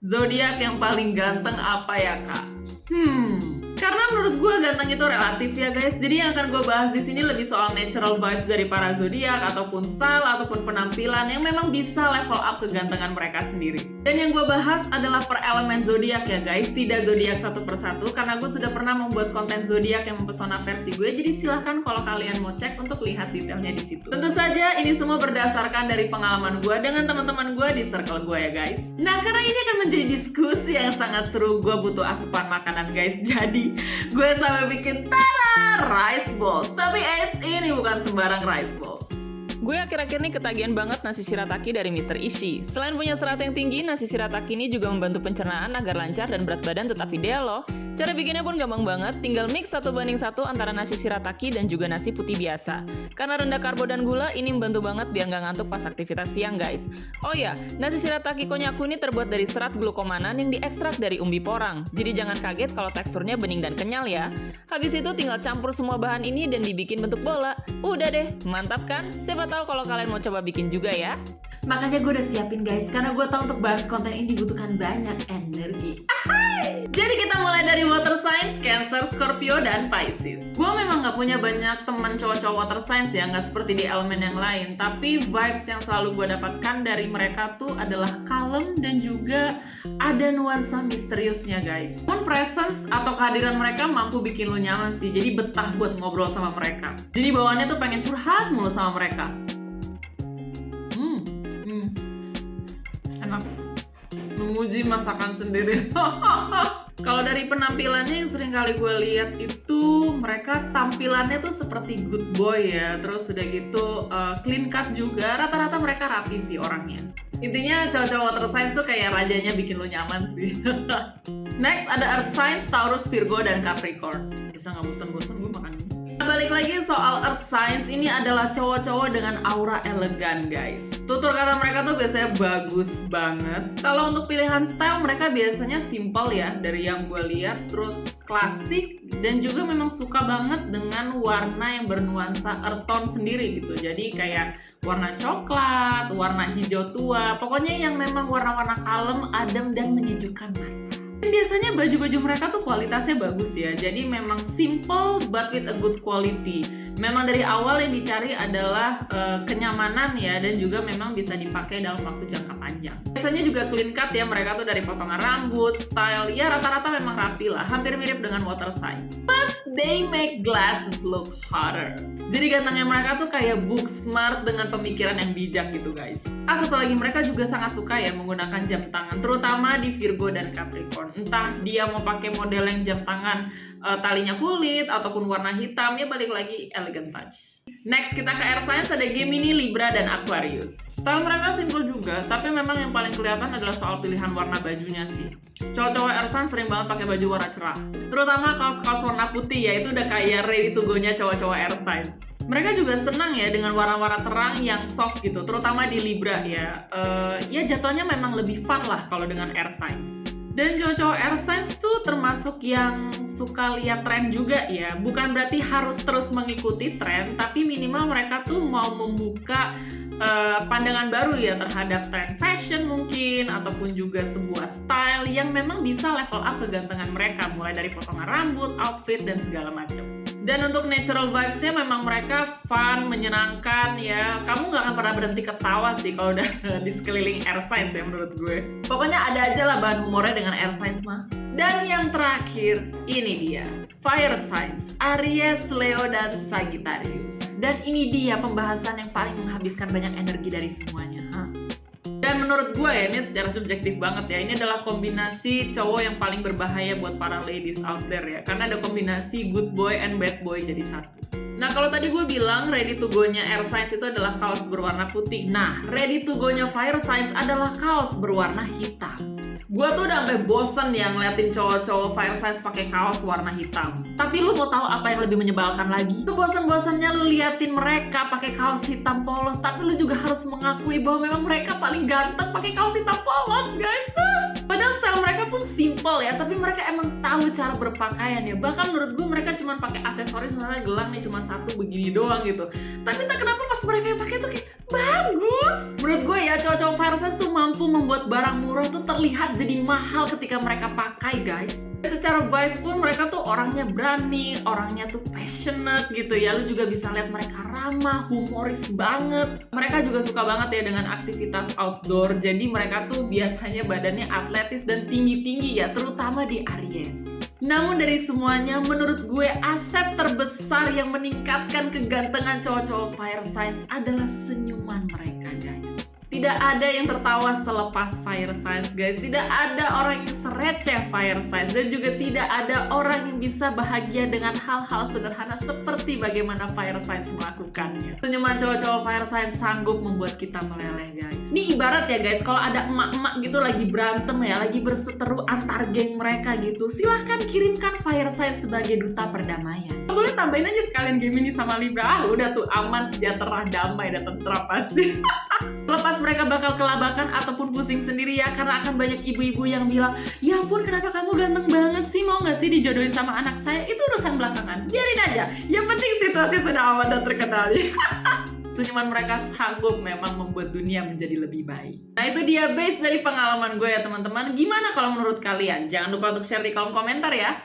Zodiak yang paling ganteng apa ya, Kak? Karena menurut gue ganteng itu relatif ya guys. Jadi yang akan gue bahas di sini lebih soal natural vibes dari para zodiak ataupun style ataupun penampilan yang memang bisa level up kegantengan mereka sendiri. Dan yang gue bahas adalah per elemen zodiak ya guys, tidak zodiak satu persatu karena gue sudah pernah membuat konten zodiak yang mempesona versi gue. Jadi silahkan kalau kalian mau cek untuk lihat detailnya di situ. Tentu saja ini semua berdasarkan dari pengalaman gue dengan teman-teman gue di circle gue ya guys. Nah karena ini akan menjadi diskusi yang sangat seru, gue butuh asupan makanan guys. Jadi gue sampai bikin rice balls. Tapi ini bukan sembarang rice balls. Gue akhir-akhir ini ketagihan banget nasi shirataki dari Mr. Ishii. Selain punya serat yang tinggi, nasi shirataki ini juga membantu pencernaan agar lancar dan berat badan tetap ideal loh. Cara bikinnya pun gampang banget, tinggal mix 1:1 antara nasi shirataki dan juga nasi putih biasa. Karena rendah karbo dan gula, ini membantu banget biar nggak ngantuk pas aktivitas siang guys. Oh ya, nasi shirataki konyaku ini terbuat dari serat glukomanan yang diekstrak dari umbi porang. Jadi jangan kaget kalau teksturnya bening dan kenyal ya. Habis itu tinggal campur semua bahan ini dan dibikin bentuk bola. Udah deh, mantap kan? Siapa tahu kalau kalian mau coba bikin juga ya. Makanya gue udah siapin guys, karena gue tahu untuk bahas konten ini dibutuhkan banyak energi. Jadi kita mulai dari water signs, Cancer, Scorpio, dan Pisces. Gue memang gak punya banyak teman cowok-cowok water signs ya, gak seperti di elemen yang lain. Tapi vibes yang selalu gue dapatkan dari mereka tuh adalah kalem dan juga ada nuansa misteriusnya guys. Moon presence atau kehadiran mereka mampu bikin lo nyaman sih, jadi betah buat ngobrol sama mereka. Jadi bawaannya tuh pengen curhat mulu sama mereka. Enak, memuji masakan sendiri. Kalau dari penampilannya yang sering kali gue lihat itu mereka tampilannya tuh seperti good boy ya. Terus udah gitu clean cut juga. Rata-rata mereka rapi sih orangnya. Intinya cowok-cowok water signs tuh kayak rajanya bikin lo nyaman sih. Next ada earth signs, Taurus, Virgo, dan Capricorn. Bisa nggak bosan-bosan gue makan ini. Balik lagi soal earth signs, ini adalah cowok-cowok dengan aura elegan guys. Tutur kata mereka tuh biasanya bagus banget. Kalau untuk pilihan style mereka biasanya simple ya dari yang gue lihat, terus klasik dan juga memang suka banget dengan warna yang bernuansa earth tone sendiri gitu. Jadi kayak warna coklat, warna hijau tua, pokoknya yang memang warna-warna kalem, adem dan menyejukkan mata. Dan biasanya baju-baju mereka tuh kualitasnya bagus ya, jadi memang simple but with a good quality. Memang dari awal yang dicari adalah kenyamanan ya, dan juga memang bisa dipakai dalam waktu jangka panjang. Biasanya juga clean cut ya, mereka tuh dari potongan rambut, style, ya rata-rata memang rapi lah, hampir mirip dengan water signs. Plus they make glasses look hotter. Jadi gantengnya mereka tuh kayak book smart dengan pemikiran yang bijak gitu guys. Satu lagi mereka juga sangat suka ya menggunakan jam tangan, terutama di Virgo dan Capricorn. Entah dia mau pakai model yang jam tangan talinya kulit ataupun warna hitam, ya balik lagi elegant touch. Next kita ke air signs, ada Gemini, Libra, dan Aquarius. Style mereka simple juga, tapi memang yang paling kelihatan adalah soal pilihan warna bajunya sih. Cowok-cowok air signs sering banget pakai baju warna cerah, terutama kaos-kaos warna putih ya, itu udah kayak ready to go-nya cowok-cowok air signs. Mereka juga senang ya dengan warna-warna terang yang soft gitu, terutama di Libra ya. Ya jatuhnya memang lebih fun lah kalau dengan air signs. Dan cowok-cowok air signs tuh termasuk yang suka lihat tren juga ya. Bukan berarti harus terus mengikuti tren, tapi minimal mereka tuh mau membuka pandangan baru ya terhadap tren fashion mungkin, ataupun juga sebuah style yang memang bisa level up kegantengan mereka, mulai dari potongan rambut, outfit, dan segala macam. Dan untuk natural vibes-nya memang mereka fun, menyenangkan ya. Kamu nggak akan pernah berhenti ketawa sih kalau udah di sekeliling air signs ya menurut gue. Pokoknya ada aja lah bahan humornya dengan air signs mah. Dan yang terakhir, ini dia. Fire signs, Aries, Leo, dan Sagittarius. Dan ini dia pembahasan yang paling menghabiskan banyak energi dari semuanya. Dan menurut gue ya, ini secara subjektif banget ya, ini adalah kombinasi cowok yang paling berbahaya buat para ladies out there ya, karena ada kombinasi good boy and bad boy jadi satu. Nah kalau tadi gue bilang ready to go-nya air signs itu adalah kaos berwarna putih, nah ready to go-nya fire signs adalah kaos berwarna hitam. Gue tuh udah sampai bosen ya ngeliatin cowok-cowok fire signs pakai kaos warna hitam. Tapi lu mau tahu apa yang lebih menyebalkan lagi? Tuh bosen-bosennya lu liatin mereka pakai kaos hitam polos, tapi lu juga harus mengakui bahwa memang mereka paling ganteng pakai kaos hitam polos, guys. Padahal style mereka pun simple ya, tapi mereka emang tahu tahu cara berpakaian ya. Bahkan menurut gue mereka cuma pakai aksesoris, misalnya gelang nih cuma satu begini doang gitu. Tapi tak kenapa pas mereka yang pakai tuh kayak bagus. Menurut gue ya cowok-cowok Fire Signs tuh mampu membuat barang murah tuh terlihat jadi mahal ketika mereka pakai, guys. Secara vibes pun mereka tuh orangnya berani, orangnya tuh passionate gitu ya. Lu juga bisa lihat mereka ramah, humoris banget. Mereka juga suka banget ya dengan aktivitas outdoor. Jadi mereka tuh biasanya badannya atletis dan tinggi-tinggi ya, terutama di Aries. Namun dari semuanya, menurut gue aset terbesar yang meningkatkan kegantengan cowok-cowok Fire Signs adalah senyuman mereka, guys. Tidak ada yang tertawa selepas Fire Signs, guys. Tidak ada orang yang sereceh Fire Signs. Dan juga tidak ada orang yang bisa bahagia dengan hal-hal sederhana seperti bagaimana Fire Signs melakukannya. Senyuman cowok-cowok Fire Signs sanggup membuat kita meleleh, guys. Ini ibarat ya, guys, kalau ada emak-emak gitu lagi berantem ya, lagi berseteru antar geng mereka gitu, silahkan kirimkan Fire Signs sebagai duta perdamaian. Boleh tambahin aja sekalian Gemini sama Libra. Udah tuh aman, sejahtera, damai, dan tentram pasti. Lepas mereka bakal kelabakan ataupun pusing sendiri ya, karena akan banyak ibu-ibu yang bilang, ya ampun kenapa kamu ganteng banget sih, mau gak sih dijodohin sama anak saya? Itu urusan belakangan, biarin aja. Yang penting situasi sudah aman dan terkendali. Senyuman mereka sanggup memang membuat dunia menjadi lebih baik. Nah itu dia base dari pengalaman gue ya teman-teman. Gimana kalau menurut kalian? Jangan lupa untuk share di kolom komentar ya.